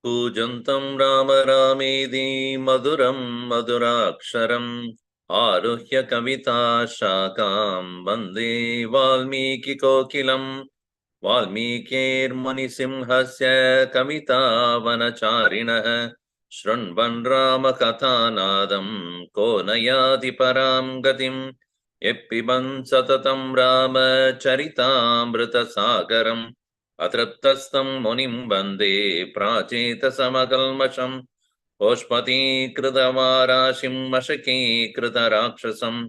पूजन्तं राम रामेति मधुरं मधुराक्षरम् आरुह्य कविता शाखां वन्दे वाल्मीकिकोकिलम् वाल्मीकिर्मुनिसिंहस्य कवितावनचारिणः शृण्वन् रामकथानादं को न याति परां गतिम् यः पिबन् सततं रामचरितामृतसागरम् अतृप्तस्तं मुनिं वन्दे प्राचेतसमकल्मषम् ओष्पतीकृतवाराशिं मशकीकृतराक्षसम्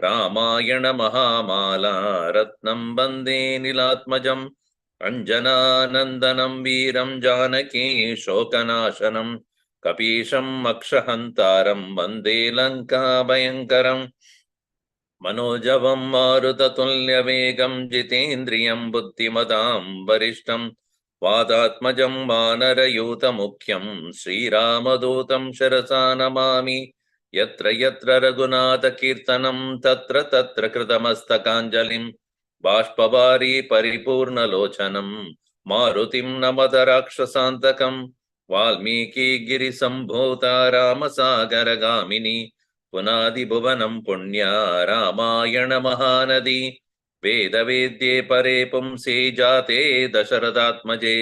रामायण महामाला रत्नं वन्दे नीलात्मजम् अञ्जनानन्दनं वीरं जानकी शोकनाशनं कपीशं मक्षहन्तारं वन्दे लङ्काभयङ्करम् मनोजवं मारुततुल्यवेगं जितेन्द्रियं बुद्धिमतां वरिष्ठं वादात्मजं वानरयूतमुख्यं श्रीरामदूतं शिरसा नमामि यत्र यत्र रघुनाथकीर्तनं तत्र तत्र कृतमस्तकाञ्जलिं बाष्पवारी परिपूर्णलोचनं मारुतिं नमत राक्षसान्तकं वाल्मीकिगिरिसम्भूता रामसागरगामिनी पुनादिभुवनं पुण्या रामायण महानदी वेदवेद्ये परे पुंसे जाते दशरथात्मजे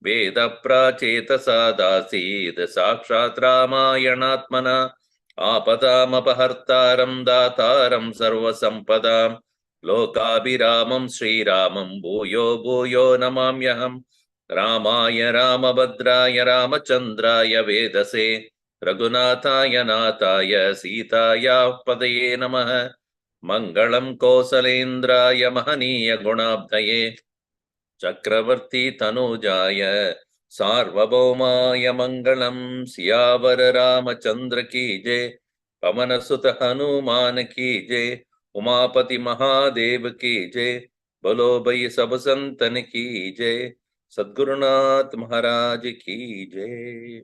वेदप्राचेतसा दासीद् साक्षात् रामायणात्मना आपदामपहर्तारं दातारं सर्वसम्पदां लोकाभिरामं श्रीरामं भूयो भूयो नमाम्यहम् रामाय रामभद्राय रामचन्द्राय वेदसे रघुनाथाय नाथाय सीतायाः पदये नमः मङ्गलं कौसलेन्द्राय महनीय गुणाब्धये चक्रवर्ती तनूजाय सार्वभौमाय मङ्गलं सियावर रामचंद्र की जय पवन सुत हनुमान की जय उमापति महादेव की जय बोलो भई सब संतन की जय सद्गुरुनाथ महाराज की जय।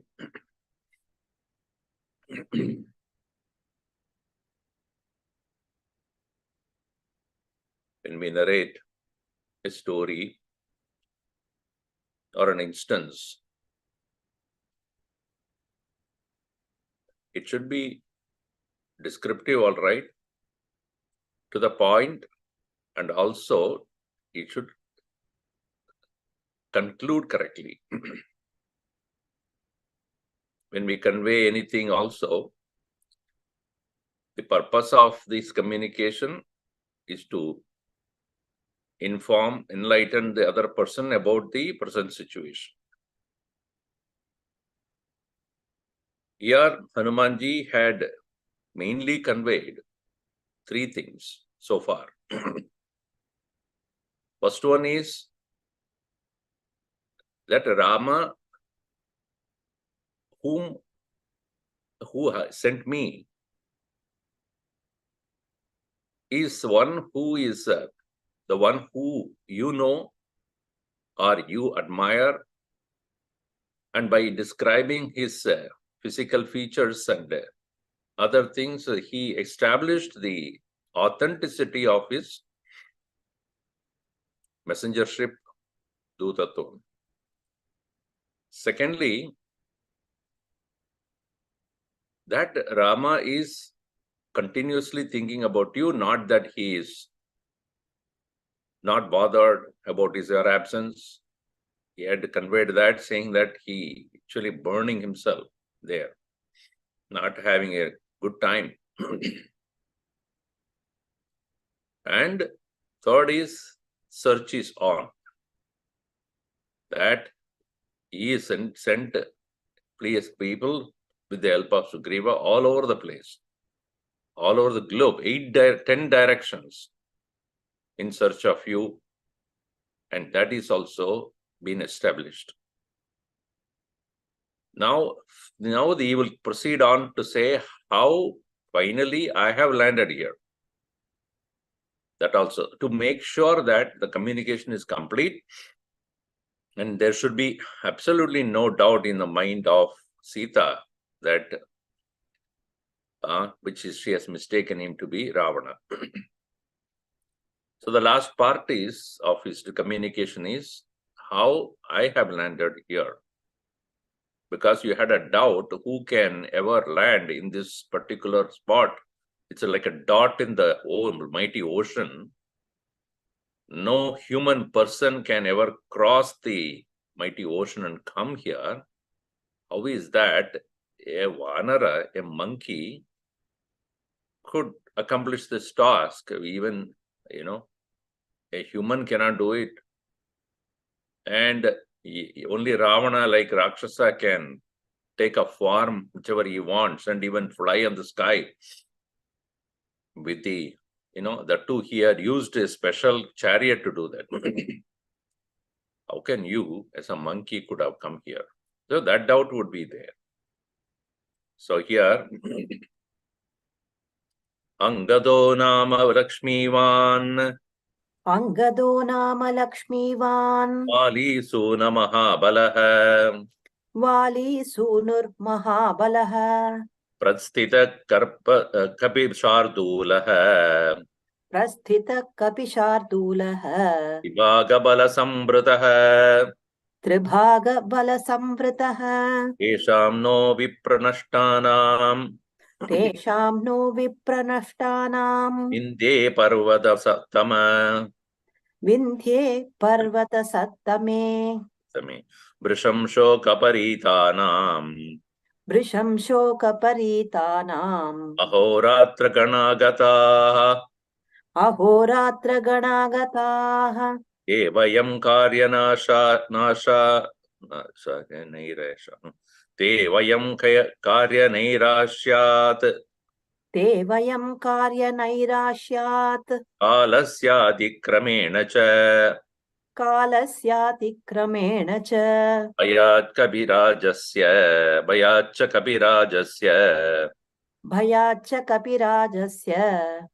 When we narrate a story or an instance, it should be descriptive, all right, to the point, and also it should conclude correctly. When we convey anything also, the purpose of this communication is to inform, enlighten the other person about the present situation. Here, Hanumanji had mainly conveyed three things so far. First one is that Rama, who sent me, is one who is the one who you know or you admire, and by describing his physical features and other things, he established the authenticity of his messengership, Dutattvam. Secondly, that Rama is continuously thinking about you, not that he is not bothered about his absence. He had conveyed that, saying that he actually burning himself there, not having a good time. And third is search is on. That he is sent people with the help of Sugriva all over the place, all over the globe, 10 directions in search of you. And that is also been established. Now he will proceed on to say how finally I have landed here. That also, to make sure that the communication is complete, and there should be absolutely no doubt in the mind of Sita that she has mistaken him to be Ravana. So the last part is of his communication is how I have landed here. Because you had a doubt who can ever land in this particular spot. It's like a dot in the mighty ocean. No human person can ever cross the mighty ocean and come here. How is that a Vanara, a monkey, could accomplish this task? Even, a human cannot do it. And only Ravana, like Rakshasa, can take a form whichever he wants and even fly on the sky. With the, the two, he had used a special chariot to do that. How can you, as a monkey, could have come here? So that doubt would be there. So here, Angado nama Lakshmivan. Angado nama Lakshmivan. Vali suna Mahabalaha. Vali sunur Mahabalaha. Prasthita Kapi Shardulaha. Prasthita Kapishardulah. Vibhagabala Sambrataha. Tribhaga Bala Samvrataha. Tesham no Vipranashtanam. Tesham no Vipranashtanam. Inde Parvata Sattama. Vindhye Parvata Sattame. Vrisham Shokaparitanam. Vrisham Shokaparitanam. Ahoratra Ganagataha. Ahoratra Ganagataha. Evayam Karyanasha Te Vayam Karyanirashyat. Te Vayam Karyanairashyat. Kalasya cha. Kalasyatikrameణ cha. Bhayat Kabirajasya. Bhayacha Kapirajasya.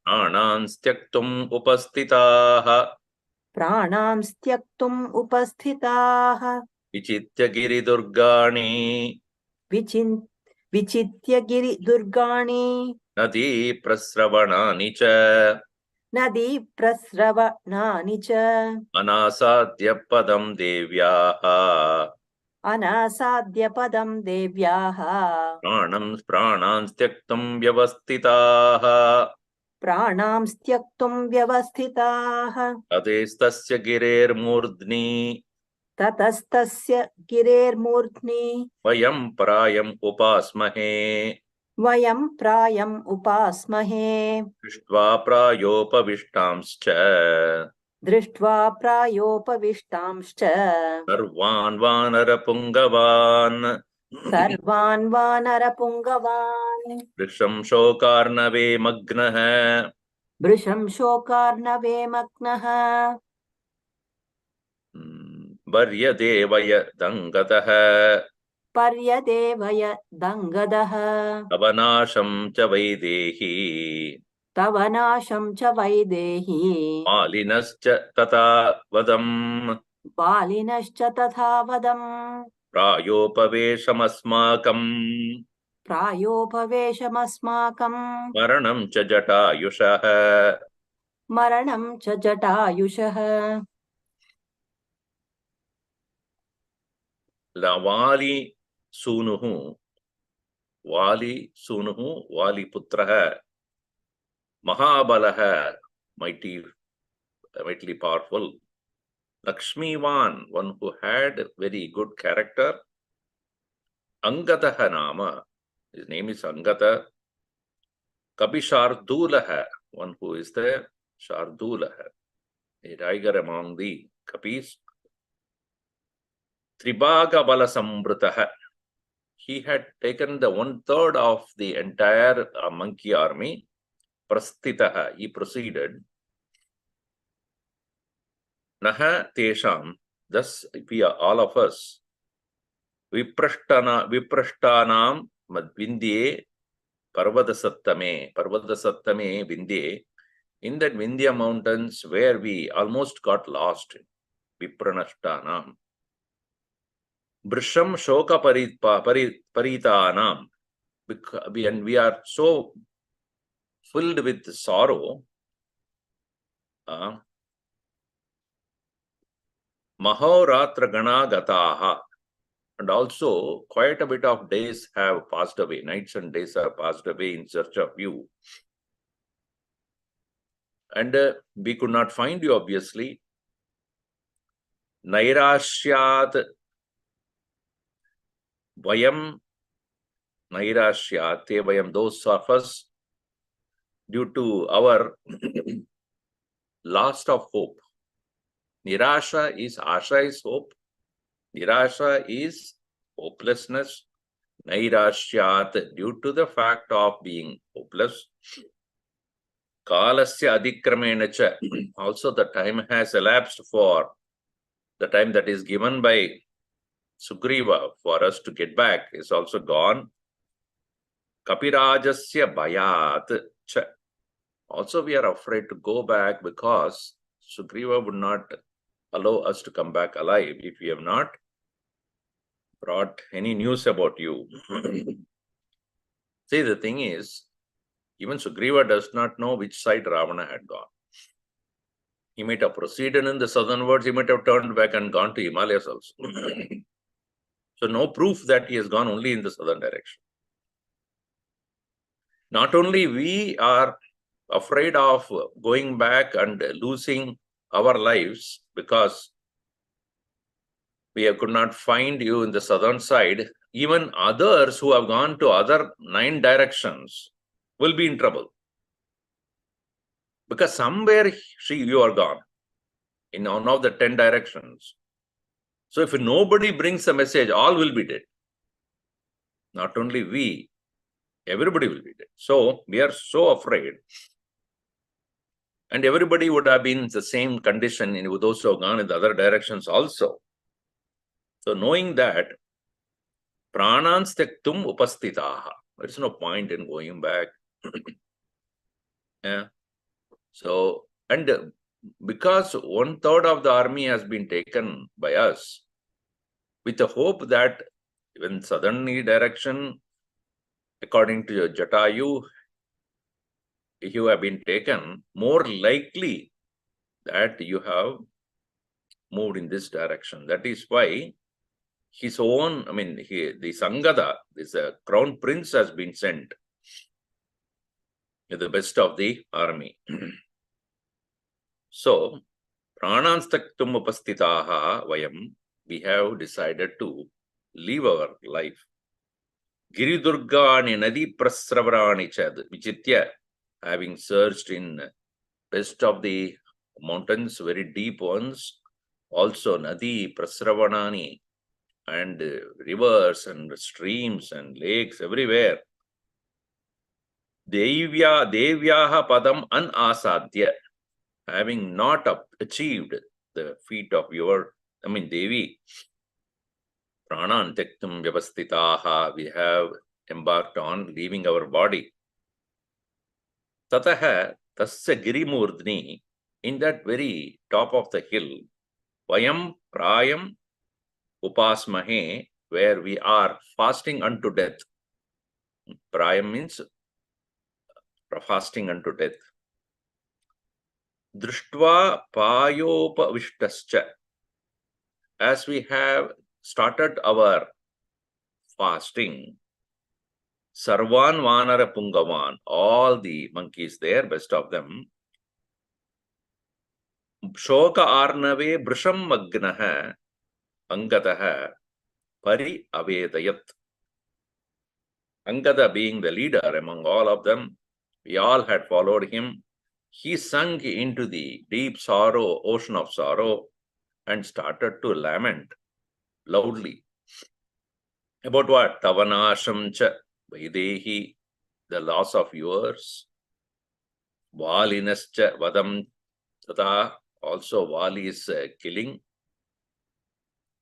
Prananstyaktum upastitaha. Pranamstyaktum upasthitaha. Vichitya Giri Durgani. Vichitya Giri Durgani. Nadi Prasravanani cha. Nadi Prasravanani cha. Anasadya Padam Devyaha. Anasadya Padam Devyaha. Prananstyaktum Vyavastitaha. Pranamstyaktum Vyavasthitaha. Adestasya Girer Murdni. Tatastasya Girer Murtni. Vayam Prayam Upasmahe. Vayam Prayam Upasmahe. Drishtva Prayopavishtamscha. Drishtva Prayopavishtamscha. Sarvan Vanarapungavan. Sarvan Vanarapungavan. Vrisham Shokarnave Magnaha. Vrisham Shokarnave Magnaha. Varyadevaya Dangataha. Paryadevaya Dangadaha. Avanasham cha Vaidehi. Tavanasham cha Vaidehi. Malinascha Tata Vadam. Balinascha tatha vadam. Prayopaveshamasmakam. Prayopaveshamasmakam. Maranam cha Jatayushaha. Maranam cha Jatayushaha. Vali Sunuhu. Vali Putraha. Mahabalaha, mighty mighty powerful. Lakshmivan, one who had very good character. Angataha Nama, his name is Angata. Kapi Shardulaha, one who is the Shardulaha, a tiger among the Kapis. Tribhaga Bala Sambritaha, he had taken the 1/3 of the entire monkey army. Prasthitaha, he proceeded. Naha Tesham, thus we are all of us. Viprashtanam Vindye Parvadasattame Vindye, in that Vindhya mountains where we almost got lost. Vipranashtanam. Brisham Shoka Paritanam, and we are so filled with sorrow. Mahoratra Gana Gataha, and also quite a bit of days have passed away, nights and days have passed away in search of you. And we could not find you, obviously. Nairashyat Vayam, Nairashyat Te Vayam, those of us, due to our loss of hope. Nirasha is, Asha is hope. Nirasha is hopelessness. Nairashyat, due to the fact of being hopeless. Kalasya adikramena cha, also the time has elapsed for the time that is given by Sugriva for us to get back is also gone. Kapirajasya bayat cha, also we are afraid to go back because Sugriva would not allow us to come back alive if we have not brought any news about you. See, the thing is, even Sugriva does not know which side Ravana had gone. He might have proceeded in the southernwards, he might have turned back and gone to Himalayas also. So no proof that he has gone only in the southern direction. Not only we are afraid of going back and losing our lives because we could not find you in the southern side, even others who have gone to other 9 directions will be in trouble. Because somewhere you are gone in one of the 10 directions. So if nobody brings a message, all will be dead. Not only we, everybody will be dead. So we are so afraid. And everybody would have been in the same condition in those who have gone in the other directions also. So knowing that, pranans tektum upastitaha, there's no point in going back. Yeah. So, and because 1/3 of the army has been taken by us, with the hope that in southerly direction, according to Jatayu, if you have been taken, more likely that you have moved in this direction. That is why his own, the Sangada, this crown prince has been sent with the best of the army. So, prananstaktum upastitaha vayam, we have decided to leave our life. Giridurgani nadi prasravarani chad vichitya, having searched in best of the mountains, very deep ones, also nadi prasravanani, and rivers and streams and lakes everywhere. Devyaha padam anasadya, having not achieved the feat of your, Devi, pranan tektum vyavastitaha, we have embarked on leaving our body. Tataha tasya girimurdni, in that very top of the hill, vayam prayam upasmahe, where we are fasting unto death. Prayam means fasting unto death. Drishtva payopavishtascha, as we have started our fasting, Sarvan Vanara Pungavan, all the monkeys there, best of them, Shoka Arnave Brisham Magnaha Angadaha Pari Avedayat. Angada being the leader among all of them, we all had followed him. He sunk into the deep sorrow, ocean of sorrow, and started to lament loudly. About what? Tavanasham cha Vaidehi, the loss of yours. Valinascha Vadam Tata, also Vali is killing.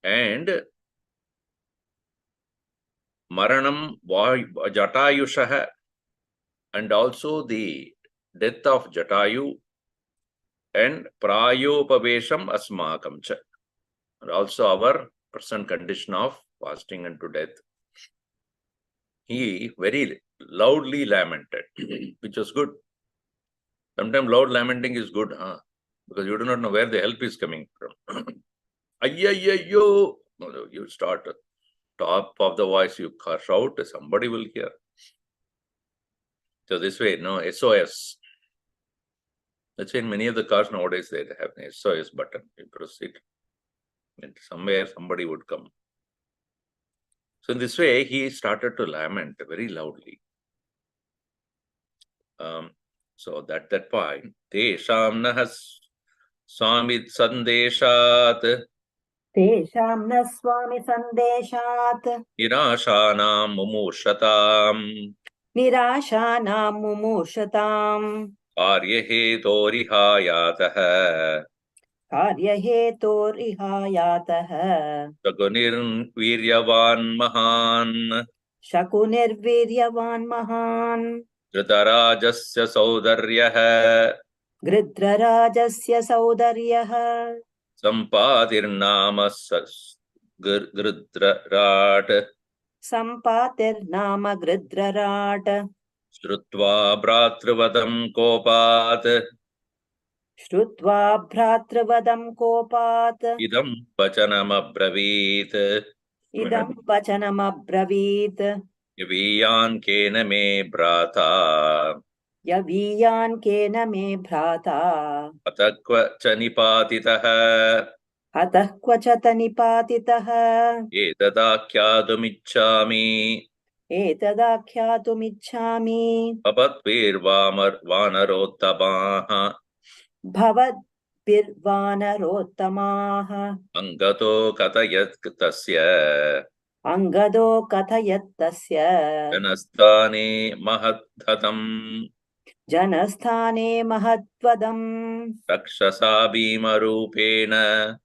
And Maranam Jatayushaha, and also the death of Jatayu, and Prayopavesham Asmakam cha, and also our present condition of fasting unto death. He very loudly lamented, which was good. Sometimes loud lamenting is good, because you do not know where the help is coming from. Ayayyo, you start top of the voice, you shout, somebody will hear. So this way, no, SOS. That's why in many of the cars nowadays they have an SOS button. You press it, and somewhere somebody would come. So in this way, he started to lament very loudly. So at that point, Tesham nahas Swami Sandeshat Tesham na Swami Sandeshat Nirashanam Mumurshatam Nirashanam Mumurshatam Karyahetorihayatah Karyahetorihayatah Shagunir Viryavan Mahan Shakunirviryavan Mahan Dhritarajasya Saudaryah Gridrarajasya Saudaryah Sampatirnama Gridrarat Sampatirnama Gridrarat Shrutva Bhratrivadam Kopat Shrutva Bhratrivadam Kopat Idam Vachanam Abravit Idam Vachanam Abravit Yaviyan Kena Me Bhrata Yaviyan Kena Me Bhrata Atakva Chanipatitaha Atah Kvachata Nipatitah Etadakyadumicchami Etadakhyatumichhami Vabatvirvamarottamaha Bhavad Virvanarottamah Angato Katayat Tasya Angado Kathayattasya Janasthane Mahadhatam Janasthane Mahatvadam Rakshasa Bhimarupena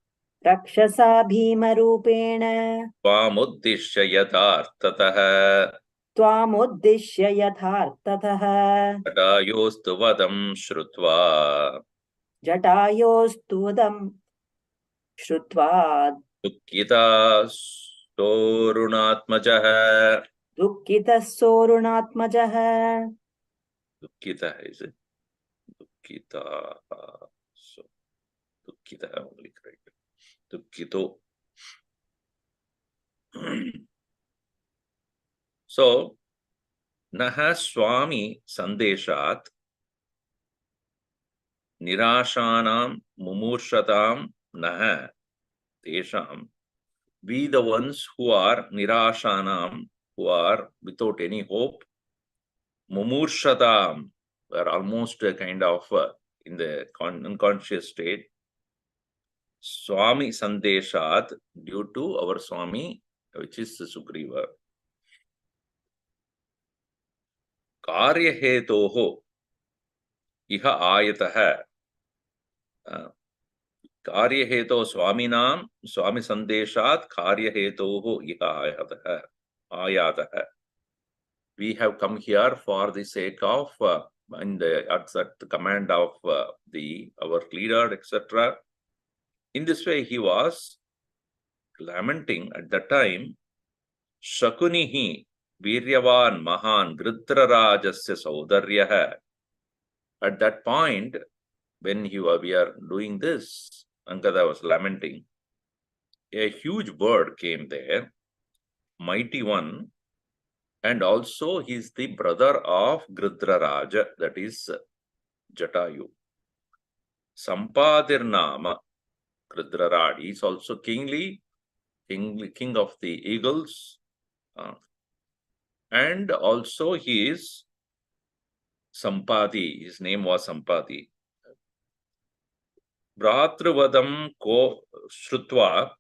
Rakshasa Bhimarupena Tvamuddishya Yathartataha Tvamuddishya Yathartatah Jatayostu Vadam Shrutva Jatayostudam Shrutva Dukkita Sorunatmajah. Dukkitas Sorunatmajah Dukkita is it? Dukkita. So Dukkita only correct. Dukkito. So Naha Swami Sandeshat Nirashanam Mumurshatam Naha Tesham. We the ones who are Nirashanam, who are without any hope, Mumurshatam, were almost kind of in the unconscious state. Swami Sandeshat, due to our Swami, which is Sugriva. Karyahetoho iha ayataha. Karyaheto Swaminam, Swami Sandeshat, Karyahetoho iha ayataha. We have come here for the sake of, at the command of our leader, etc. In this way, he was lamenting at that time, Shakunihi Viryavan Mahan Gridrarajasya Saudaryah. At that point, when we are doing this, Angada was lamenting, a huge bird came there, mighty one, and also he is the brother of Gridraraja, that is Jatayu. Sampadirnama Kridrarad. He is also king of the eagles. And also he is Sampadi. His name was Sampadi. Bhratruvadam ko Shrutva,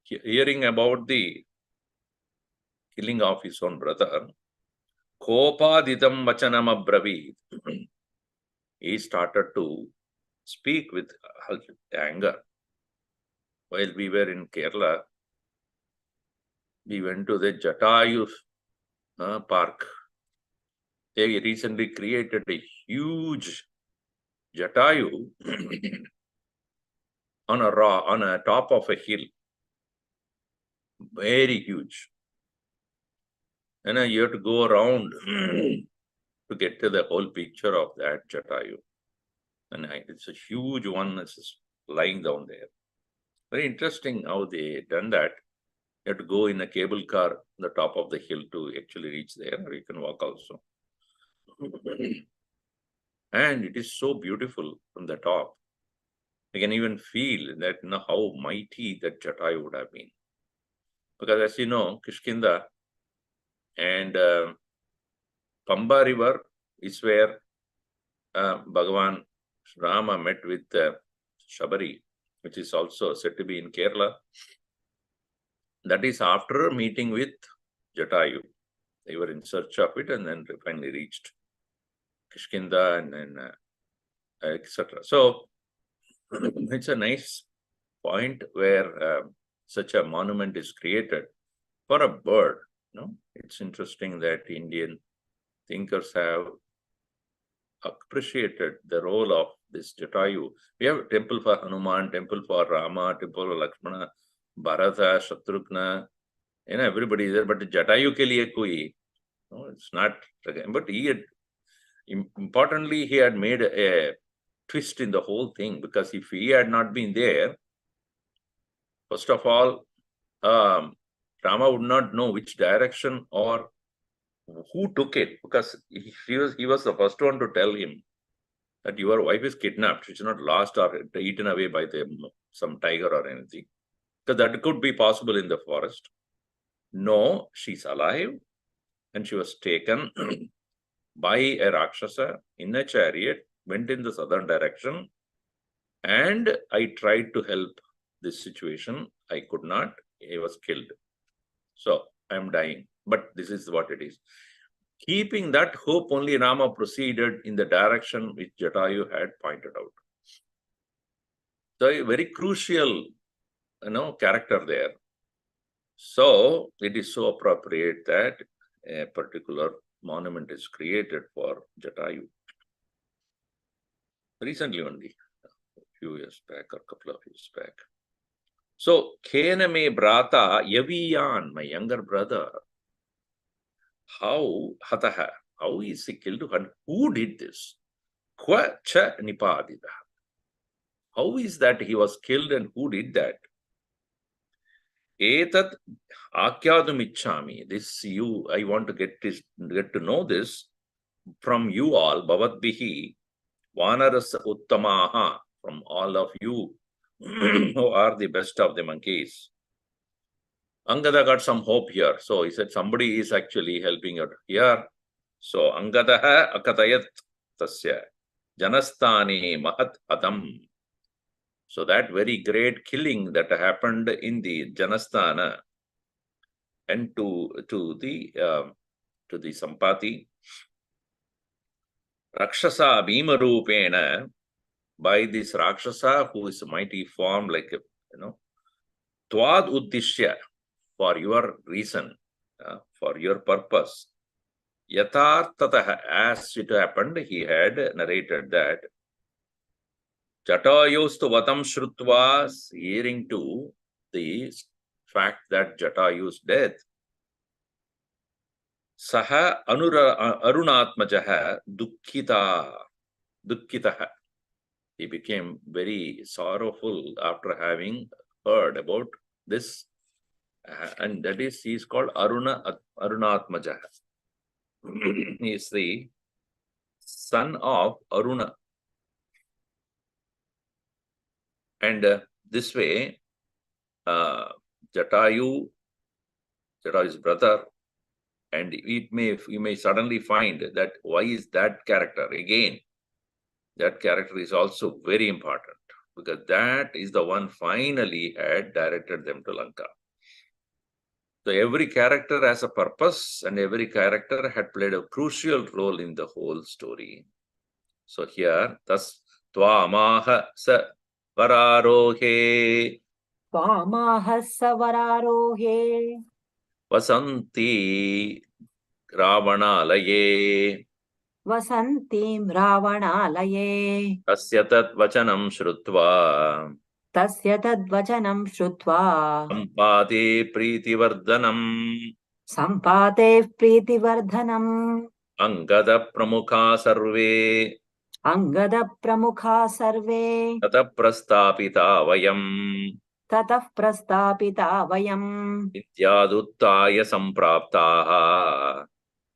hearing about the killing of his own brother, Kopadidam Vachanam Abravid. He started to speak with anger. While we were in Kerala, we went to the Jatayu park. They recently created a huge Jatayu on a top of a hill. Very huge. And you have to go around to get to the whole picture of that Jatayu. And it's a huge one that's just lying down there. Very interesting how they done that. You have to go in a cable car on the top of the hill to actually reach there, or you can walk also. And it is so beautiful from the top. You can even feel that how mighty that Jatayu would have been. Because as you know, Kishkinda and Pamba river is where Bhagavan Rama met with Shabari, which is also said to be in Kerala. That is after meeting with Jatayu. They were in search of it and then they finally reached Kishkinda and then etc. So it's a nice point where such a monument is created for a bird. It's interesting that Indian thinkers have appreciated the role of this Jatayu. We have a temple for Hanuman, temple for Rama, temple for Lakshmana, Bharata, Shatrughna, everybody is there. But Jatayu ke liye koi, it's not. But importantly, he had made a twist in the whole thing, because if he had not been there, first of all, Rama would not know which direction or who took it, because he was the first one to tell him that your wife is kidnapped. She's not lost or eaten away by some tiger or anything. Because that could be possible in the forest. No, she's alive and she was taken by a Rakshasa in a chariot, went in the southern direction, and I tried to help this situation. I could not. He was killed. So I'm dying. But this is what it is. Keeping that hope, only Rama proceeded in the direction which Jatayu had pointed out. So a very crucial, character there. So it is so appropriate that a particular monument is created for Jatayu. Recently only, a few years back or a couple of years back. So, Kena me brata Yaviyan, my younger brother, how is he killed and who did this? Kwa cha nipadida. How is that he was killed and who did that? Etat akyadum ichchami. This I want to get to know this from you all, bhavatbihi vanaras uttamaha, from all of you who are the best of the monkeys. Angada got some hope here. So he said somebody is actually helping out here. So Angadaha akatayat tasya janasthani mahat adam. So that very great killing that happened in the Janasthana and to the Sampati, Rakshasa Bhima Rupena, by this Rakshasa who is a mighty form, like Tvad Uddishya, for your reason, for your purpose. Yathartataha, as it happened, he had narrated that Jatayustu Vatam Shrutva, hearing to the fact that Jatayu's death, Saha Arunatmajaha Dukkitaha. He became very sorrowful after having heard about this, and that is, he is called Arunatmajaha. He is the son of Aruna. And this way, Jatayu's brother, and you may suddenly find that why is that character again? That character is also very important because that is the one finally had directed them to Lanka. So every character has a purpose, and every character had played a crucial role in the whole story. So here, thus Tvamaha sa vararohe त्वामाह सवरारोहे vasanti ravanalaye वसन्तीं रावणालये tasya tat vachanam shrutva तस्य तद्वचनं श्रुत्वा sampade pritivardanam सम्पातेः प्रीतिवर्धनम् angada pramukha sarve अङ्गदप्रमुखा सर्वे tata prastapita vayam ततः प्रस्तापिता वयम् Vidyaduttaya sampraptaha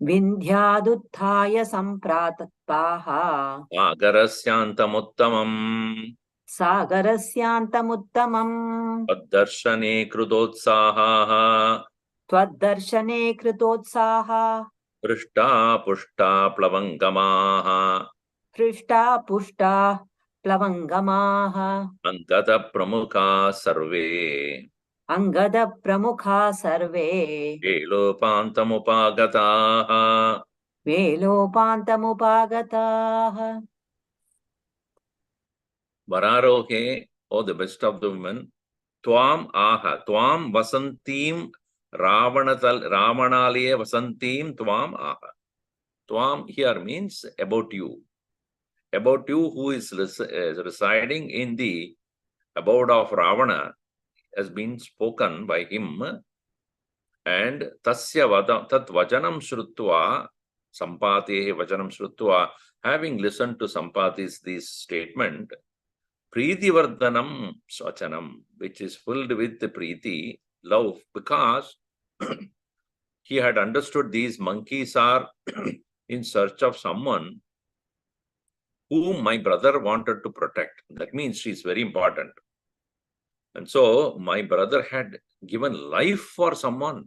विन्ध्यादुत्थाय सम्प्राप्ताः agarasyantamuttamam सागरस्यान्तमुत्तमम् taddarshane krudotsaha त्वद्दर्शने कृतोत्साह prishta pushta plavangamaha हृष्टा पुष्टाः प्लवङ्गमाः angata pramukha sarve अङ्गदप्रमुखा survey velopantamupagataha. वेलोपान्तमुपागताः Vararohe, oh the best of the women, Tvam aha, Tvam vasantim Ravanaliye vasantim Tvam aha. Tvam here means about you. About you who is residing in the abode of Ravana has been spoken by him, and tasya tat vajanam shrutva sampatehe vajanam shrutva, having listened to Sampati's this statement, Preetivardhanam Swachanam, which is filled with the Preeti, love, because he had understood these monkeys are in search of someone whom my brother wanted to protect. That means she is very important. And so my brother had given life for someone.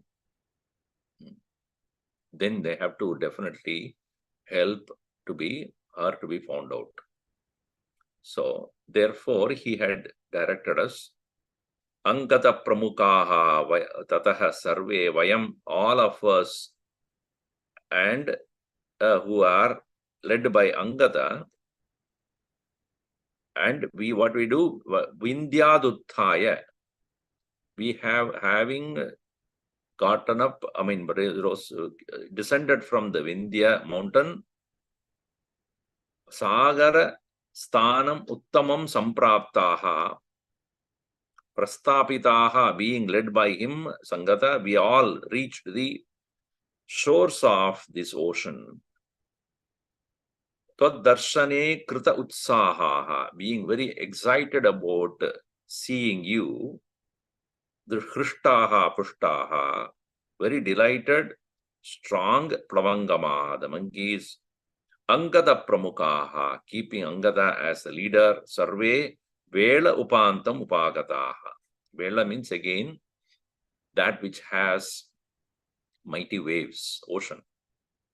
Then they have to definitely help to be found out. So therefore he had directed us Angata Pramukaha Tataha Sarve Vayam, all of us, and who are led by Angata, and what we do, Vindhyaduttaya, we having gotten up, descended from the Vindhya mountain, Sagara Sthanam Uttamam Sampraptaha, Prastapitaha, being led by him, Sangata, we all reached the shores of this ocean. Taddarshane krita utsahaha, being very excited about seeing you. The Krishtaha Pushtaha, very delighted, strong Plavangama, the monkeys. Angada Pramukaha, keeping Angada as the leader. Sarve Vela Upantam Upagataha. Vela means again that which has mighty waves, ocean.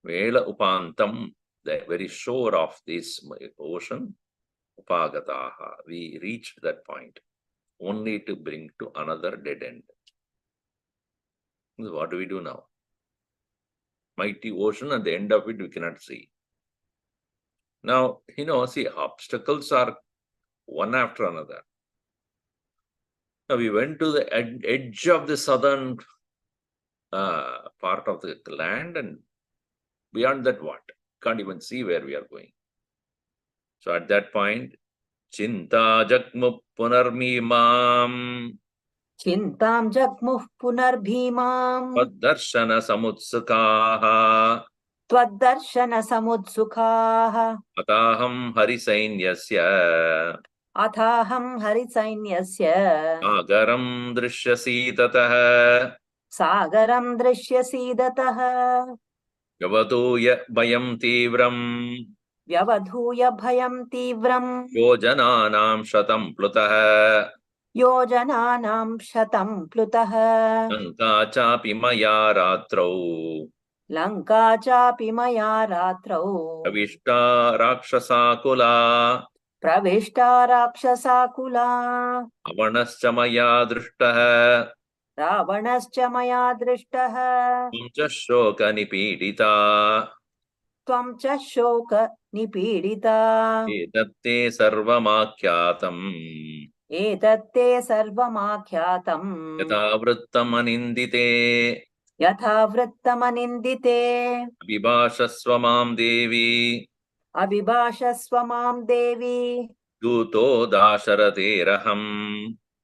Vela Upantam, the very shore of this ocean, Upagataha. We reached that point, only to bring to another dead end. What do we do now? Mighty ocean, at the end of it, we cannot see. Now, see, obstacles are one after another. Now, we went to the edge of the southern part of the land, and beyond that, what? Can't even see where we are going. So, at that point, Chinta Jakmu Punarmimam चिन्तां जग्मुः पुनर्भीमाम् Paddarshana Samutsukaha त्वद्दर्शनसमुत्सुकाः Ataham Harisainyasya अथाहं हरिसैन्यस्य Agaram Drishyasi Tataha सागरं दृश्यसीदतः Yavatuya Bayam Tivram व्यवधूय भयं तीव्रम् योजनानां शतं प्लुतः योजनानां शतं प्लुतः लङ्का चापि मया रात्रौ लङ्का चापि मया रात्रौ प्रविष्टा राक्षसाकुला प्रविष्टा राक्षसाकुला रावणश्च मया दृष्टः रावणश्च मया दृष्टः त्वं च शोकनिपीडिता त्वं च शोकनिपीडिता एतत्ते सर्वमाख्यातम् एतत्ते सर्वमाख्यातम् यथा वृत्तमनिन्दिते यथा वृत्तमनिन्दिते अभिभाषस्व मां देवी अभिभाषस्व मां देवी दूतो दाशरथेरहम्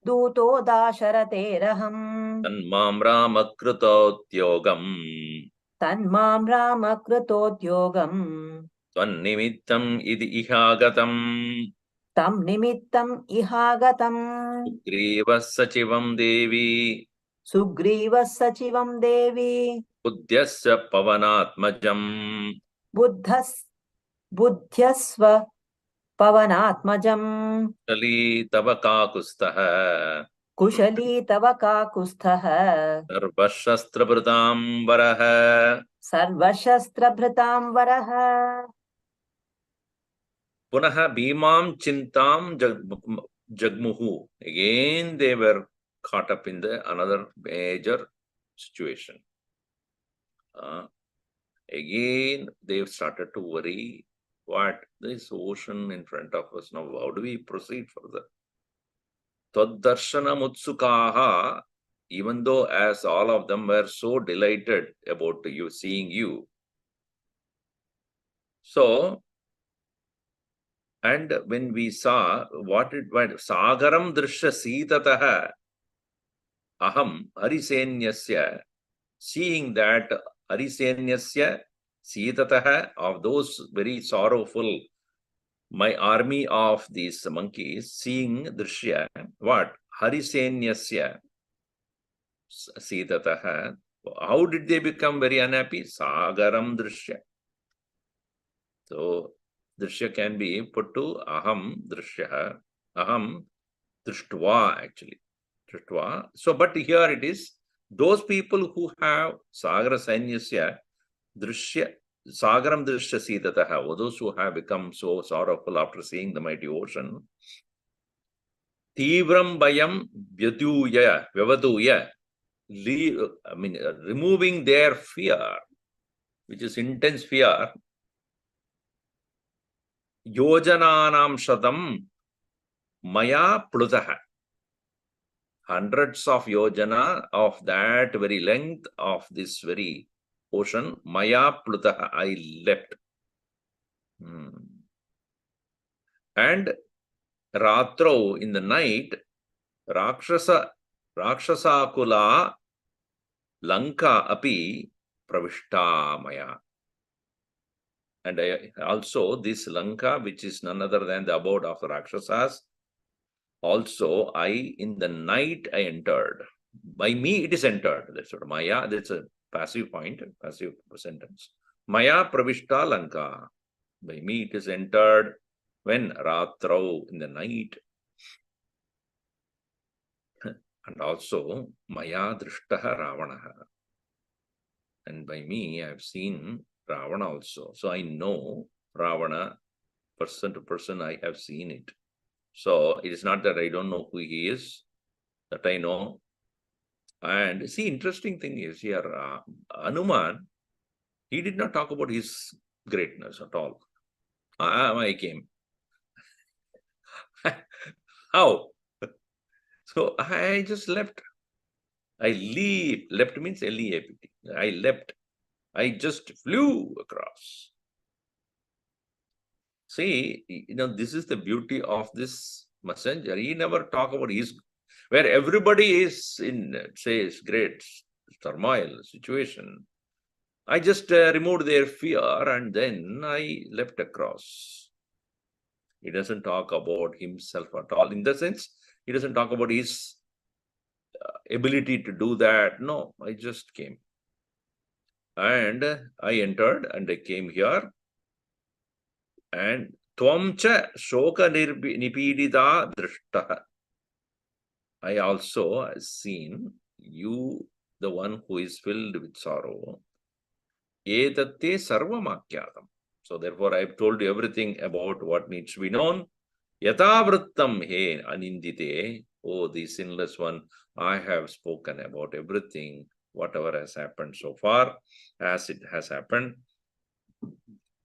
दूतो दाशरथेरहम् तन्मां रामकृतोद्योगम् तन्मां राम कृतोद्योगम् त्वन्निमित्तम् इति इहागतम् तं निमित्तम् इहागतम् सुग्रीवः सचिवं देवी सुग्रीवः सचिवं देवी बुद्ध्यस्य पवनात्मजम् बुद्धस् बुद्ध्यस्व पवनात्मजम् कली तव काकुस्तः कुशली तव काकुत्स्थः सर्वशस्त्रभृतां वरः सर्वशस्त्रभृतां वरः पुनः भीमां चिन्तां जग्मुहु. Again they were caught up in the another major situation. Again they started to worry, what this ocean in front of us now, how do we proceed further? Taddarshana mutsukaha, even though as all of them were so delighted about you seeing you, so and when we saw what it went, Sagaram Drishya Sitatah Aham Harisenyasya, seeing that Harisenyasya Sitatah, of those very sorrowful, my army of these monkeys, seeing Drishya, what? Harisenyasya Sitatah. How did they become very unhappy? Sagaram Drishya. So Drishya can be put to aham drishya, aham drishtva actually. Drishtva. So, but here it is, those people who have sagara sainyasya, drishya, sagaram drishya sidataha, those who have become so sorrowful after seeing the mighty ocean, tivram bayam vyavaduya, removing their fear, which is intense fear, yojananam shatam maya plutaha, hundreds of yojana of that very length of this very ocean, maya plutaha, I left. And ratro, in the night, rakshasakula lanka api pravishta maya. And also this Lanka, which is none other than the abode of the Rakshasas, also in the night I entered. By me it is entered. That's what Maya, that's a passive point, passive sentence. Maya pravishta Lanka. By me it is entered when? Ratrau, in the night. And also Maya drishtaha Ravanaha. And by me I have seen Ravana also. So I know Ravana, person to person, I have seen it. So it is not that I don't know who he is, that I know. And see, interesting thing is here, Hanuman, he did not talk about his greatness at all. I came. How? So I just left. I leave. Left means L-E-A-P-T. I left. I just flew across. See, this is the beauty of this messenger. He never talk about his, where everybody is in, says, great turmoil situation. I just removed their fear and then I left across. He doesn't talk about himself at all. In the sense, he doesn't talk about his ability to do that. No, I just came. And I entered and I came here. And Tvamcha Shoka Nipidita Drishtaha. I also have seen you, the one who is filled with sorrow. Etatte sarvamakyatam. So therefore I have told you everything about what needs to be known. Yatavrittam he anindite. Oh, the sinless one, I have spoken about everything, whatever has happened so far, as it has happened.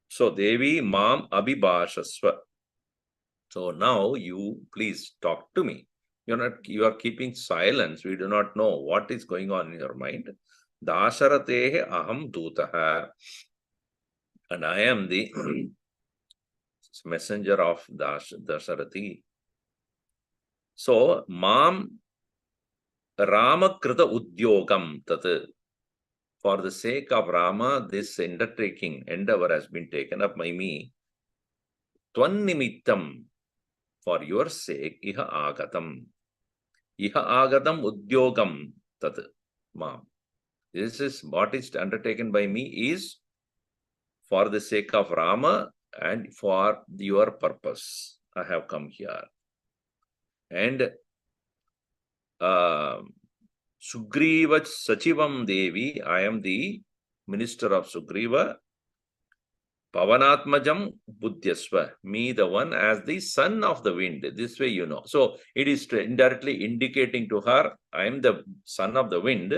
So Devi Mam Abhibhashasva. So now you please talk to me. You are keeping silence. We do not know what is going on in your mind. Dasharatehe aham dutaha. And I am the messenger of Dasharathi. So Mam Ramakrita Udyogam Tat. For the sake of Rama, this endeavor has been taken up by me. Tvannimittam. For your sake, iha agatam. Iha agatam udyogam tat mam. This is what is undertaken by me is for the sake of Rama and for your purpose. I have come here. And Sugriva Sachivam Devi, I am the minister of Sugriva. Pavanatmajam Buddhyasva, me the one as the son of the wind. This way you know. So it is indirectly indicating to her, I am the son of the wind.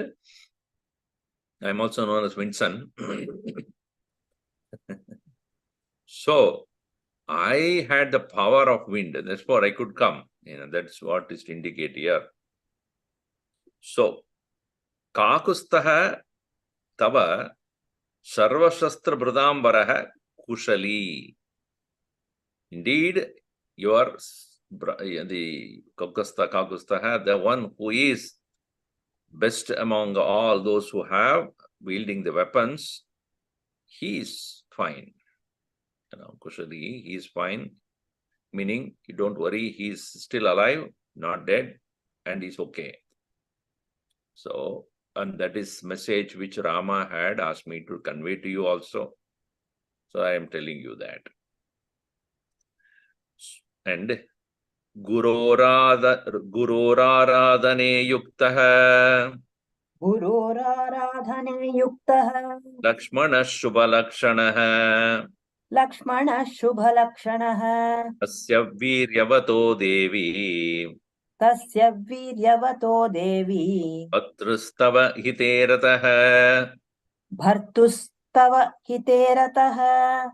I am also known as wind son. So I had the power of wind. Therefore I could come. That's what is to indicate here. So Kakustaha Tava Sarvashastra Bradambaraha Kushali. Indeed, you are the Kakustaha, the one who is best among all those who have wielding the weapons. He is fine. Kushali, he is fine. Meaning, you don't worry, he is still alive, not dead, and he's okay. So, and that is message which Rama had asked me to convey to you also. So I am telling you that. And Guroraradhane Yuktaha Guroraradhane Yuktaha Lakshmana Shubhalakshanaha Lakshmana Shubhalakshanaha Asya Viryavato Devi Tasya Viryavato Devi Patrustava Hiterataha Bhartustava Hiterataha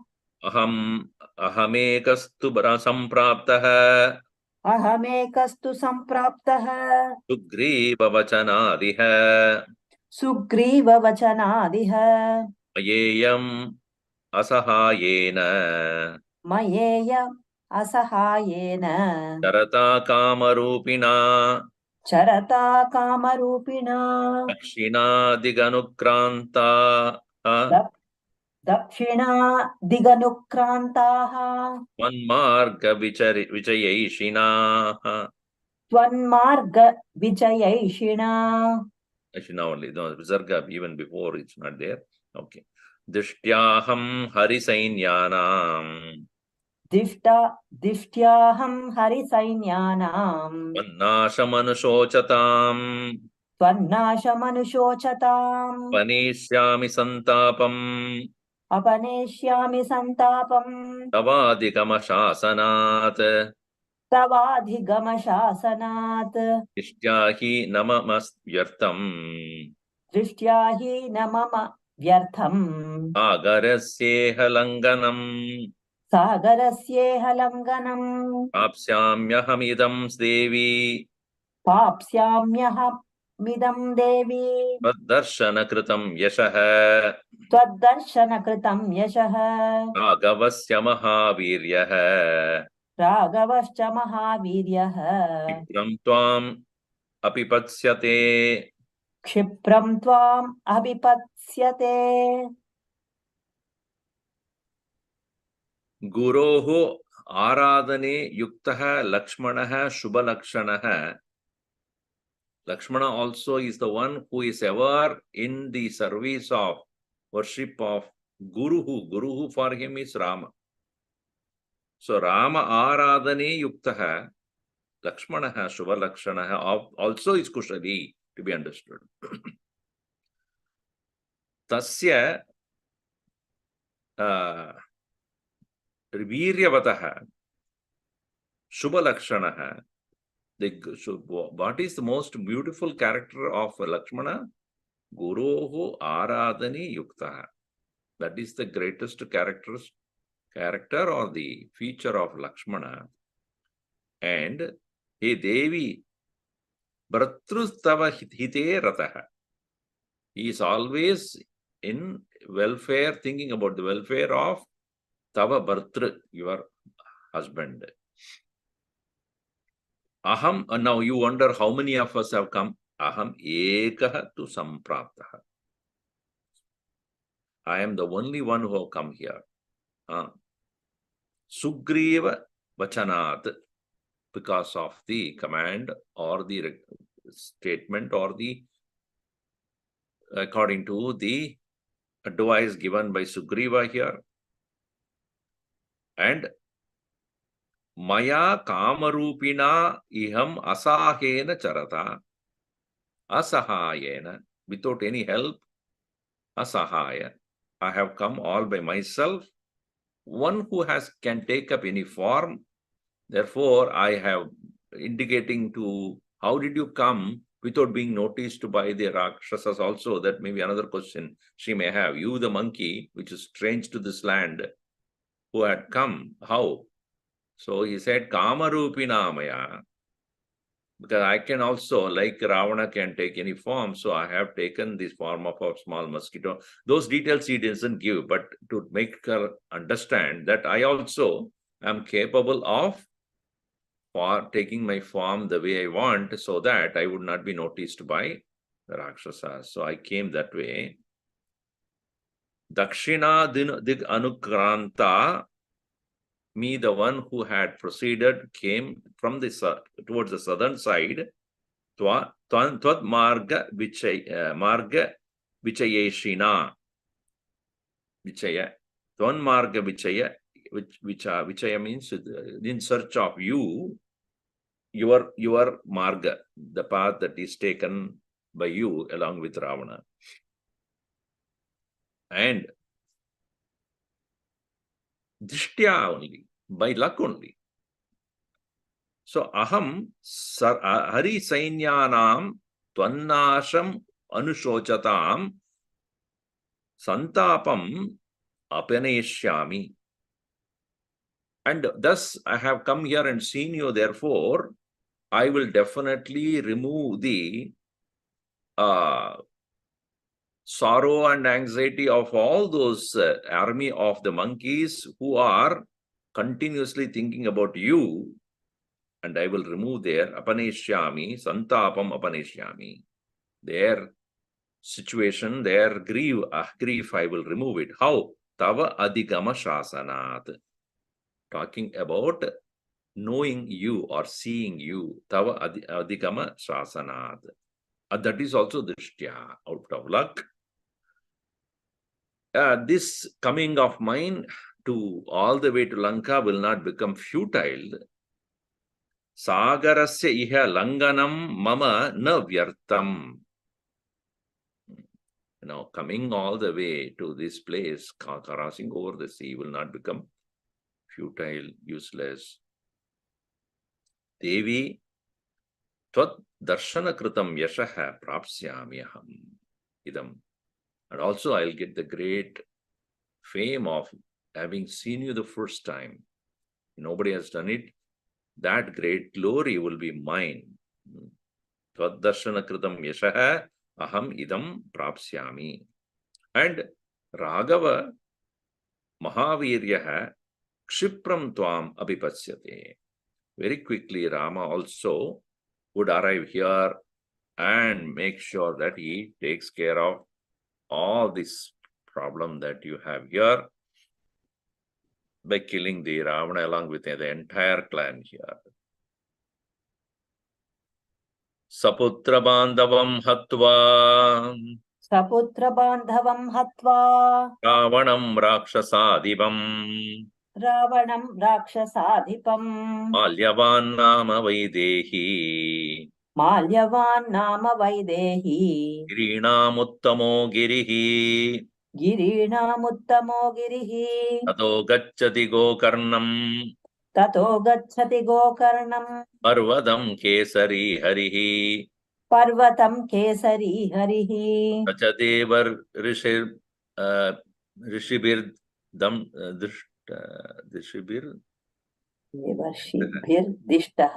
Ahamekastu Sampraptaha Ahamekastu Sampraptaha Sugriva Vachanadiha Sugriva Vachanadiha Ayeyam Asahayena Mayeya Asahayena Charata Kamarupina Charata Kamarupina Dakshina Diganukranta Dakshina Diganukrantaha Manmarga Vichayeshina. Tvanmarga Vijayaishina. Actually, now only. No, Sarga, even before it's not there. Okay. Dishtyaham Harisainnyanam Dishtyaham Harisainnyanam Vannashamanusochatam Tvannashamanushochatam Panishyami Santapam Apaneshyami Santapam Tavadikamashasanat Tavadhigamashasanat Ishtyahi namamas vyartam Drishtyahi namama Vyartham Agarasyeha langanam Sagarasyeha langanam Apsyamyahamidam devi Papsyamyaham midam devi Taddarshana kritam yashaha Twaddarshana kritam yashaha Agavasya mahaviryaha Ragavascha mahaviryaha Ikram tvam apipatshyate Kshipram tvam abhipatshyate Guroho aradhane yuktaha lakshmanaha shubhalakshanaha. Lakshmana also is the one who is ever in the service of worship of Guruhu. Guruhu for him is Rama. So Rama Aradhane Yuktaha Lakshmanaha Shubha Lakshanaha also is Kushali to be understood. Tasya Viryavataha Shubha Lakshanaha. What is the most beautiful character of Lakshmana? Guroho Aradhani Yuktaha. That is the greatest character or the feature of Lakshmana. And He Devi Bhartrustava Hite Rataha. He is always in welfare, thinking about the welfare of Tava Bhartru, your husband. Aham, and now you wonder how many of us have come. Aham ekaha tu sampraptaha. I am the only one who have come here. Sugriva Vachanat, because of the command or the statement or the according to the advice given by Sugriva here. And Maya Kamarupina iham asahena charata. Asahayena, without any help. Asahaya. I have come all by myself. One who can take up any form. Therefore, I have indicating to how did you come without being noticed by the Rakshasas also. That may be another question she may have. You, the monkey, which is strange to this land, who had come, how? So he said, Kamarupina Maya. Because I can also, like Ravana, can take any form. So I have taken this form of a small mosquito. Those details he doesn't give, but to make her understand that I also am capable of taking my form the way I want, so that I would not be noticed by the Rakshasas. So I came that way. Dakshina dig anukranta, me, the one who had proceeded, came from the towards the southern side. Tvad marga vichayeshina. Vichaya. Tvan marga vichaya, vichaya means in search of you, your marga, the path that is taken by you along with Ravana. And Drishtya only, by luck only. So aham hari sainyanam tvannasham anushochatam santapam apaneshyami. And thus I have come here and seen you, therefore I will definitely remove the sorrow and anxiety of all those army of the monkeys who are continuously thinking about you, and I will remove their apaneshyami, santapam apaneshyami, their situation, their grief, I will remove it. How? Tava adhigama shasanat. Talking about knowing you or seeing you. Tava adhigama shasanat. That is also drishtya, out of luck. This coming of mine to all the way to Lanka will not become futile. Sagarasya iha langanam mama na vyartam. Coming all the way to this place, crossing over the sea, will not become futile, useless. Devi, tvat darshana kritam yashaha prapsyami aham idam. And also I'll get the great fame of having seen you the first time. Nobody has done it. That great glory will be mine. Tvad darshana kritam yashaha aham idam prapsyami. And Raghava Mahaviryaha kshipram tvam apipasyate. Very quickly Rama also would arrive here and make sure that he takes care of all this problem that you have here by killing the Ravana along with the entire clan here. Saputra bandhavam hatva. Saputra bandhavam hatva. Ravanam rakshasadivam. रावणं राक्षसाधिपम् माल्यवान् नाम वैदेही माल्यवान् नाम वैदेही गिरीणामुत्तमो गिरिः गिरीणामुत्तमो गिरिः ततो गच्छति गोकर्णम् ततो गच्छति गोकर्णम् पर्वतं केसरी हरिः पर्वतं केसरी हरिः स च देवर् ऋषिभिर्दं ऋषिभिर् देवर्षिभिर्दिष्टः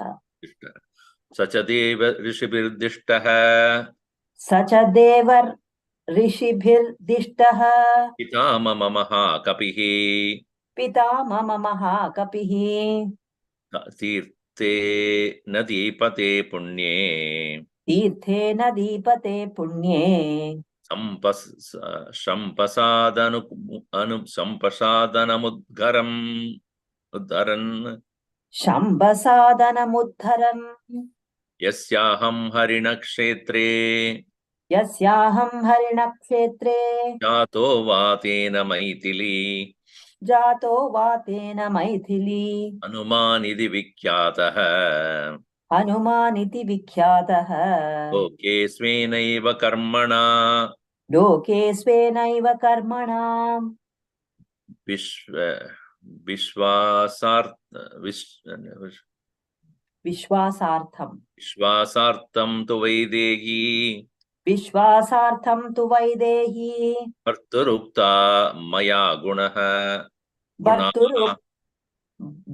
स च देव ऋषिभिर्दिष्टः स च देवर् ऋषिभिर्दिष्टः पिताममः कपिः पिता मम महाकपिः तीर्थे नदीपते पुण्ये तीर्थे नदीपते पुण्ये सम्पसादनमुद्गरम् उद्धरन् शम्बसादनमुद्धरन् यस्याहं हरिणक्षेत्रे यस्याहं हरिणक्षेत्रे जातो वा तेन मैथिली जातो वा तेन मैथिली हनुमानिति विख्यातः हनुमानिति विख्यातः लोके स्वेनैव कर्मणा लोके स्वेनैव कर्मणा विश्व विश्वासार्थ विश्वासार्थम् विश्वासार्थं तु वैदेही विश्वासार्थं तु वैदेही भर्तुरुक्ता मया गुणः भर्तुरुक्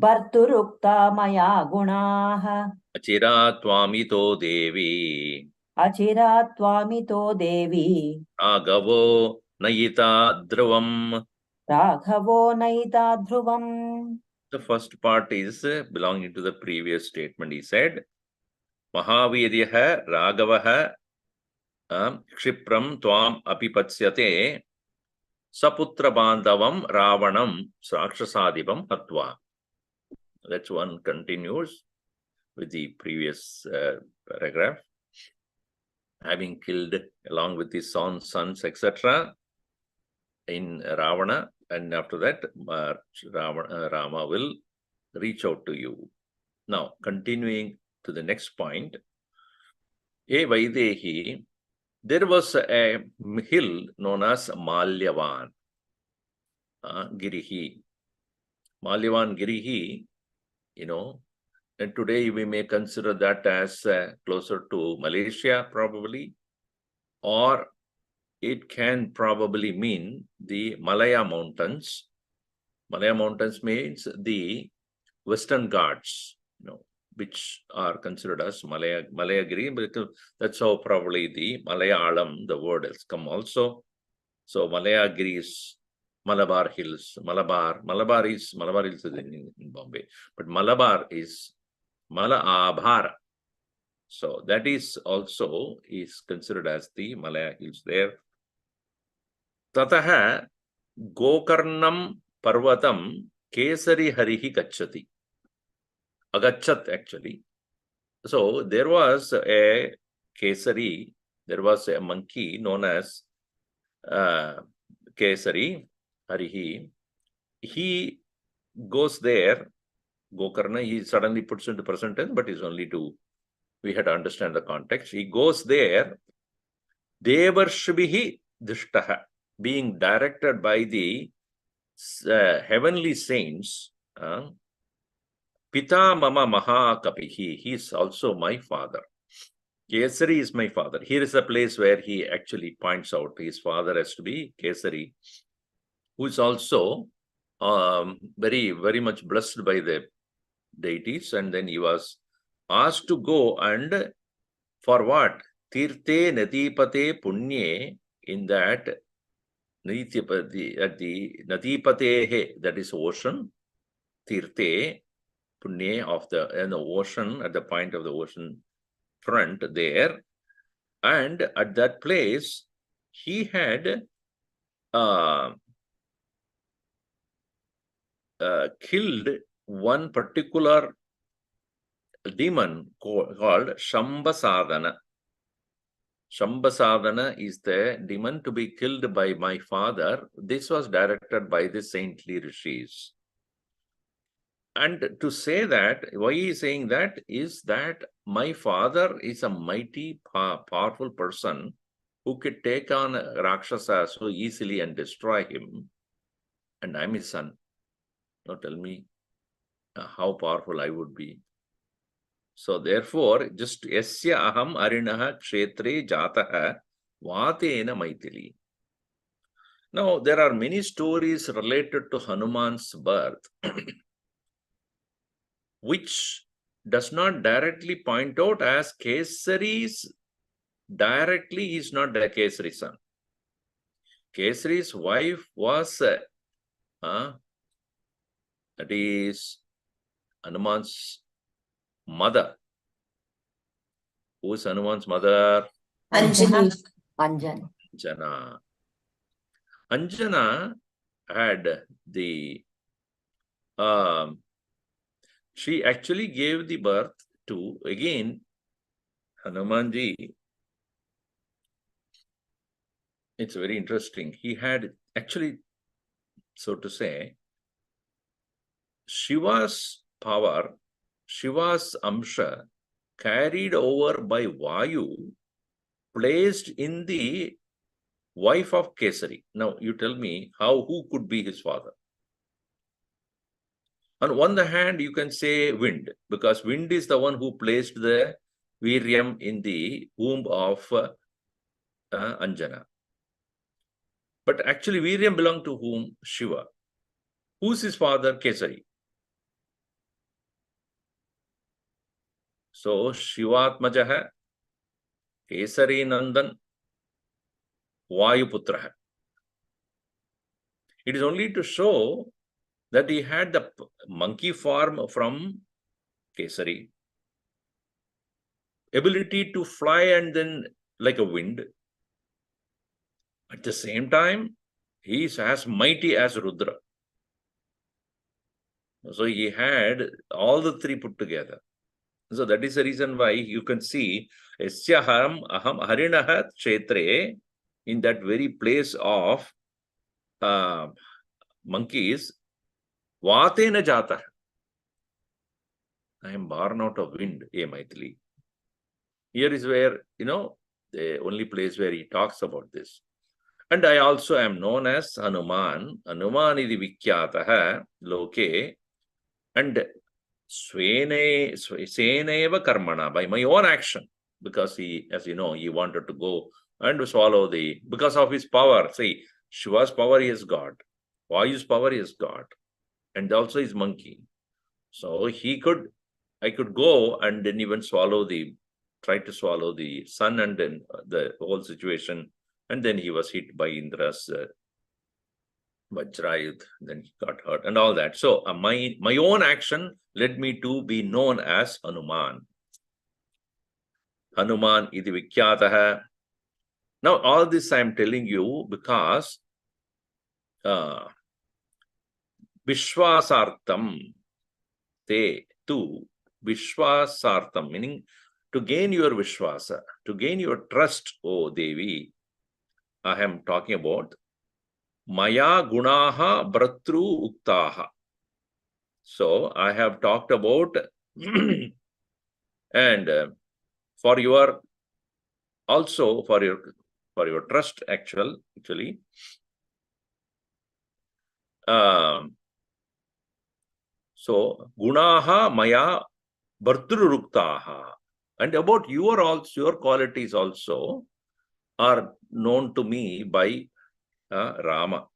भर्तुरुक्ता मया गुणाः अचिरात् त्वामितो देवी अचिरात् त्वामितो देवी राघवो नयिता ध्रुवम्. राघवो नयिता ध्रुवम्. The first part is belonging to the previous statement. He said, Mahaviryaha Raghavaha Kshipram Tvam Apipatshyate Saputra Bandhavam Ravanam Srakshasadipam Hatva. That's one continues with the previous paragraph. Having killed along with his sons, etc. in Ravana, and after that, Rama will reach out to you. Now, continuing to the next point, A Vaidehi, there was a hill known as Malyavan Girihi. Malyavan Girihi, and today we may consider that as closer to Malaysia, probably, or it can probably mean the Malaya Mountains. Malaya Mountains means the Western Ghats, which are considered as Malayagiri, because that's how probably the Malayalam, the word has come also. So Malayagiri is Malabar Hills. Malabar is in Bombay, but Malabar is Malabhar. So that is also is considered as the Malaya Hills there. Tataha Gokarnam Parvatam Kesari Harihi Gachati. Agachat actually. So there was a Kesari, there was a monkey known as Kesari Harihi. He goes there, Gokarna, he suddenly puts into present tense, but is only to, we had to understand the context. He goes there, Devarshvihi Dishtaha, being directed by the heavenly saints. Pita Mama Mahakapihi, he is also my father. Kesari is my father. Here is a place where he actually points out his father has to be Kesari, who is also very, very much blessed by the deities. And then he was asked to go and for what? Tirthe Nadipate Punye, in that at the Nadipatehe, that is ocean, Tirthe Punye of the ocean, at the point of the ocean front there. And at that place, he had killed one particular demon called Shambhasadana. Shambhasadana is the demon to be killed by my father. This was directed by the saintly rishis. And to say that, why he is saying that is that my father is a mighty, powerful person who could take on Rakshasa so easily and destroy him. And I'm his son. Now tell me how powerful I would be. So therefore, just yasya aham arinaha kshetre jataha vatena maithili. Now, there are many stories related to Hanuman's birth, which does not directly point out as Kesari's directly is not the Kesari's son. Kesari's wife was, that is Hanuman's mother. Who is Hanuman's mother? Anjana. Anjana. Anjana had the, she actually gave the birth to, again, Hanumanji. It's very interesting. He had actually, so to say, Shiva's power, Shiva's amsha, carried over by Vayu, placed in the wife of Kesari. Now, you tell me who could be his father? On one hand, you can say wind, because wind is the one who placed the Viryam in the womb of Anjana. But actually, Viryam belonged to whom? Shiva. Who's his father? Kesari. So, Shivatmajaha, Kesari Nandan, Vayuputraha. It is only to show that he had the monkey form from Kesari, ability to fly and then like a wind. At the same time, he is as mighty as Rudra. So he had all the three put together. So that is the reason why you can see Yasyaham aham harinaha kshetre, in that very place of monkeys, vatena jata. I am born out of wind, Maithili. Here is where, the only place where he talks about this. And I also am known as Hanuman. Hanuman idi vikyataha loke. And Sveneva karmana, by my own action, because he, as you know, he wanted to go and swallow because of his power. See, Shiva's power is God, Vayu's power is God, and also his monkey. So I could go and then even try to swallow the sun, and then the whole situation, and then he was hit by Indra's Vajrayudh, then he got hurt and all that. So my own action led me to be known as Hanuman. Hanuman iti vikyataha. Now all this I am telling you because Vishwasartam te tu Vishwasartam, meaning to gain your Vishwasa, to gain your trust, O Devi. I am talking about Maya gunaha bratru uktaha. So I have talked about and for your trust actually. So gunaha maya bratru uktaha, and about your qualities also are known to me by Rama.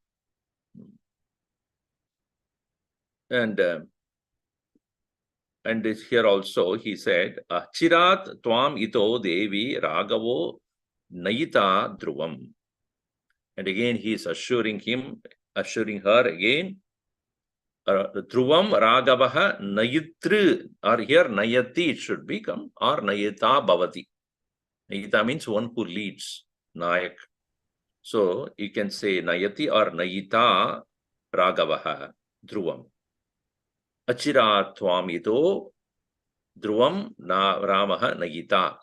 And here also he said, Chirat Tvam ito Devi Ragavo Nayita Dhruvam. And again he is assuring her again, Dhruvam Ragavaha Nayitru, or here Nayati it should become, or Nayita Bhavati. Nayita means one who leads, Nayak. So you can say Nayati or Nayita Ragavaha Dhruvam. Achirat Twamito Dhruvam Ramaha Nayita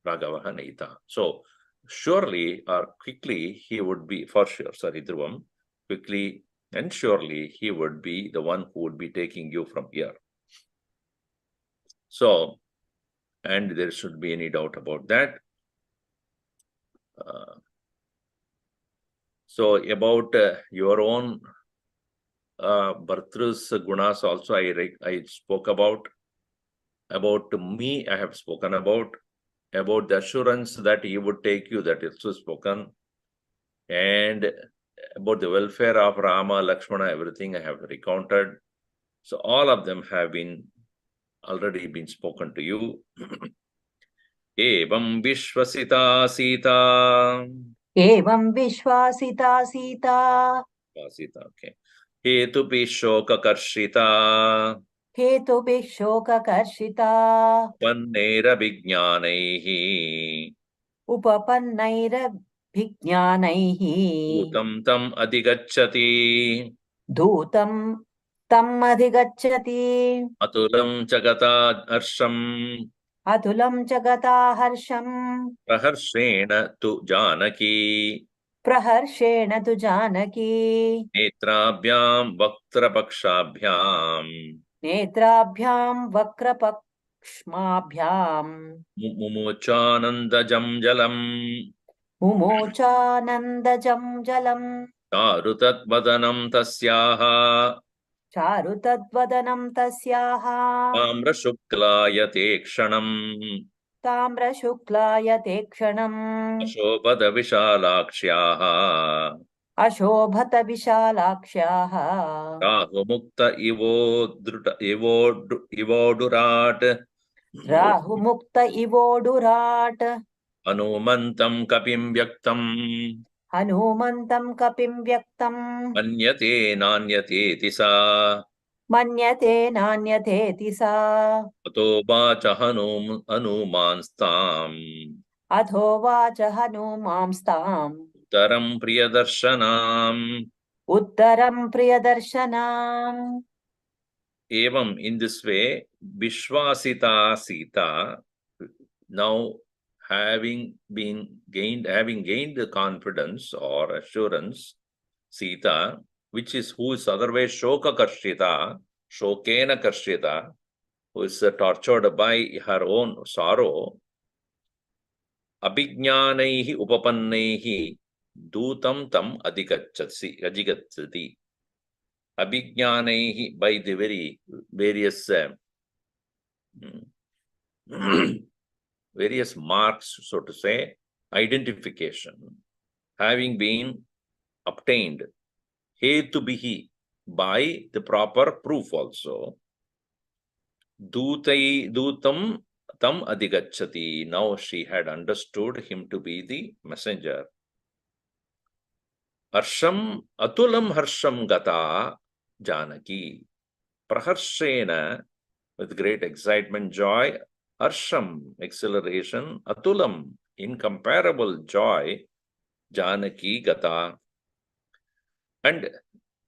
Ragavaha Nayita. So surely or quickly he would be, for sure, Dhruvam, quickly and surely he would be the one who would be taking you from here. So, and there should be any doubt about that. So about your own Bhartru's gunas also I spoke about me I have spoken about the assurance that he would take you, that is also spoken, and about the welfare of Rama, Lakshmana, everything I have recounted. So all of them have been already been spoken to you. Evam Vishwasita Sita. एवं विश्वासिता Sita Sita, okay. Hetupi Shokakarshita. हेतुभिः शोककर्षिता Pannera उपपन्नैरभिज्ञानैः Bhutam tam adhigacchati. धूतं तम् अधिगच्छति Atulam chagata arsham. अतुलं च गता हर्षम् Praharshena tu Janaki. प्रहर्षेण तु Janaki Netrabhyam Vaktrapakshabhyam. नेत्राभ्यां वक्रपक्ष्माभ्याम् Mumochanandajam jalam. मुमोचानन्दजं जलम् Charutat vadanam tasyaha. चारु तद्वदनं तस्याः Amra shuklayate kshanam. ताम्रशुक्लायते क्षणम् Ashobhada Vishalakshyah. अशोभत विशालाक्ष्याः Rahumukta ivodurat. राहुमुक्त इवोडुराट् Anumantam kapim vyaktam. हनूमन्तं कपिं व्यक्तम् Manyate nanyate tisa. मन्यते नान्यथेति सा Ato bacha hanumanstam. अथोवाच हनूमांस्ताम् Taram priyadarshanam. उत्तरं प्रियदर्शनाम् Evam, in this way, Vishwasita Sita, now having gained the confidence or assurance, Sita, which is who is otherwise Shoka Karshita, Shokena Karshita, who is tortured by her own sorrow, Abhijnanaihi Upapannaihi Dutam Tam Adhigacchati. Abhijnanaihi, by the very various various marks, so to say, identification, having been obtained, hetubihi, by the proper proof also, dutam tam adhigacchati, now she had understood him to be the messenger. Harsham, atulam harsham gata Janaki, praharshena, with great excitement, joy, harsham, exhilaration, atulam, incomparable joy, Janaki gata. And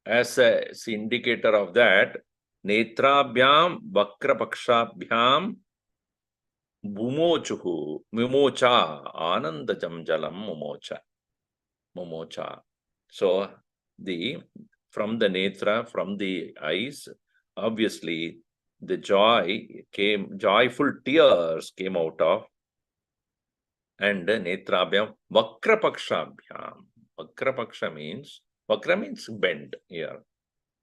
as a indicator of that, netrabhyam vakrapakshabhyam mumochuhu, mumocha, anandajam jalam mumocha. So from the netra, from the eyes, obviously the joyful tears came out of, and netrabhyam vakrapakshabhyam. Vakrapaksha means bend here.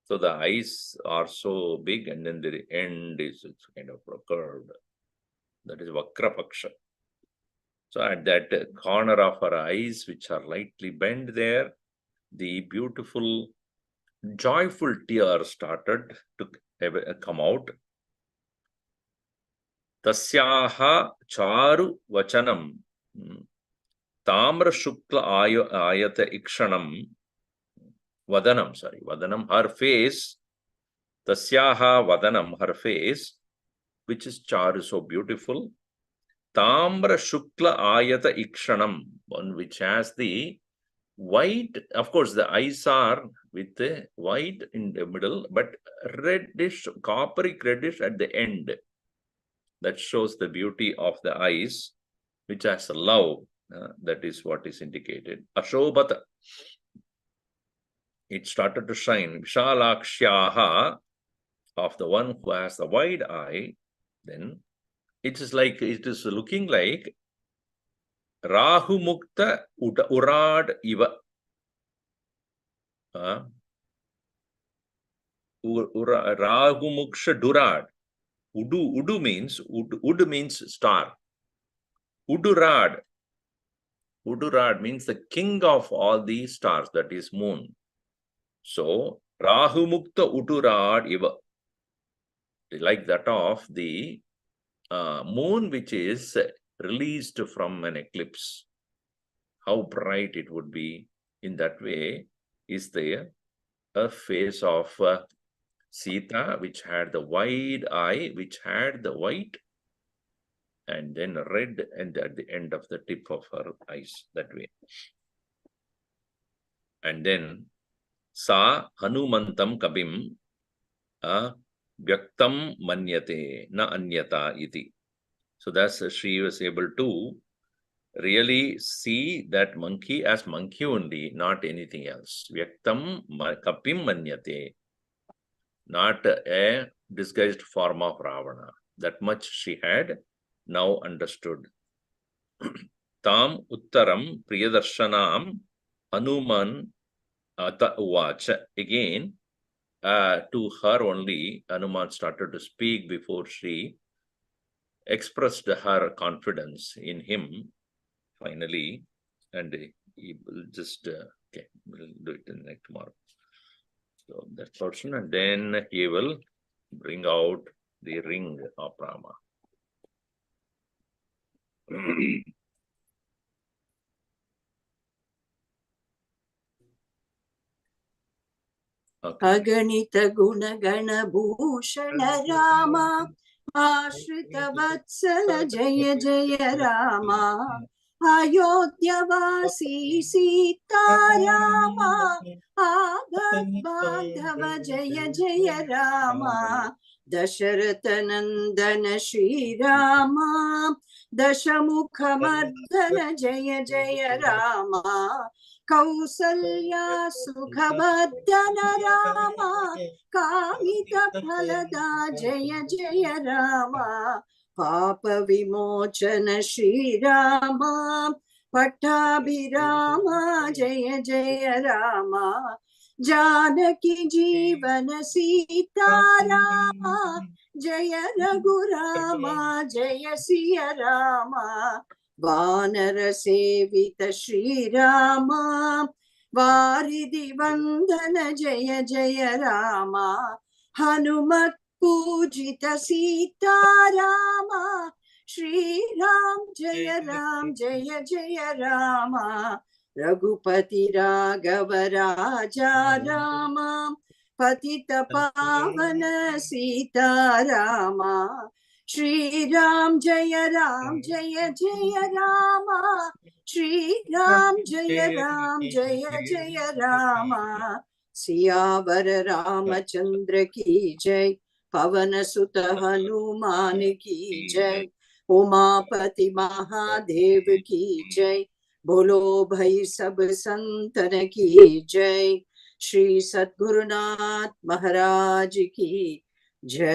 So the eyes are so big, and then the end is kind of curved. That is vakrapaksha. So at that corner of her eyes, which are lightly bent there, the beautiful, joyful tears started to come out. Tasyaha charu vachanam tamra shukla ayata ikshanam vadanam, her face, tasyaha vadanam, her face, which is charu, so beautiful, tamra shukla ayata ikshanam, one which has the white, of course the eyes are with the white in the middle, but reddish, coppery reddish at the end. That shows the beauty of the eyes, which has love. That is what is indicated. Ashobhata. it started to shine. Vishalakshaha, of the one who has the wide eye, then it is looking like Rahu Mukta Urad Iva. Rahu Muksha Durad. Udu means Ud means star. Udurad means the king of all these stars, that is moon. So Rahu Mukta Udurad Iva, like that of the moon which is released from an eclipse. How bright it would be. In that way is there a face of Sita, which had the wide eye, which had the white and then red, and at the end of the tip of her eyes, that way. And then Sa Hanumantam Kabim Vyaktam Manyate Na Anyata Iti. So thus she was able to really see that monkey as monkey only, not anything else. Vyaktam Kapim Manyate, not a disguised form of Ravana. That much she had now understood. Tam Uttaram Priyadarshanam Hanuman Ata Uvacha. Again, to her only, Hanuman started to speak before she expressed her confidence in him finally. And he will just, okay, we'll do it in next tomorrow. So that portion, and then he will bring out the ring of Rama. अगणित गुण गण भूषण रामा आश्रित वत्सल जय जय रामा अयोध्यवासी सीता रामा आगत बांधव जय जय रामा दशरथ नंदन श्री रामा दशमुख मर्दन जय जय रामा कौसल्या सुखवर्धन रामा कामित फलदा जय जय रामा पाप विमोचन श्री रामा पट्टाभिरामा जय जय रामा जानकी जीवन सीता रामा जय रघुरामा जय सिया रामा वानर सेवित श्री रामा वारिधि वंदन जय जय रामा हनुमत पूजित सीता रामा श्री राम जय जय रामा रघुपति राघव राजा रामा पतित पावन सीता रामा श्री राम जय जय रामा श्री राम जय जय रामा सियावर रामचंद्र की जय पवन सुत हनुमान की जय उमापति महादेव की जय बोलो भाई सब संतन की जय श्री सद्गुरुनाथ महाराज की जय।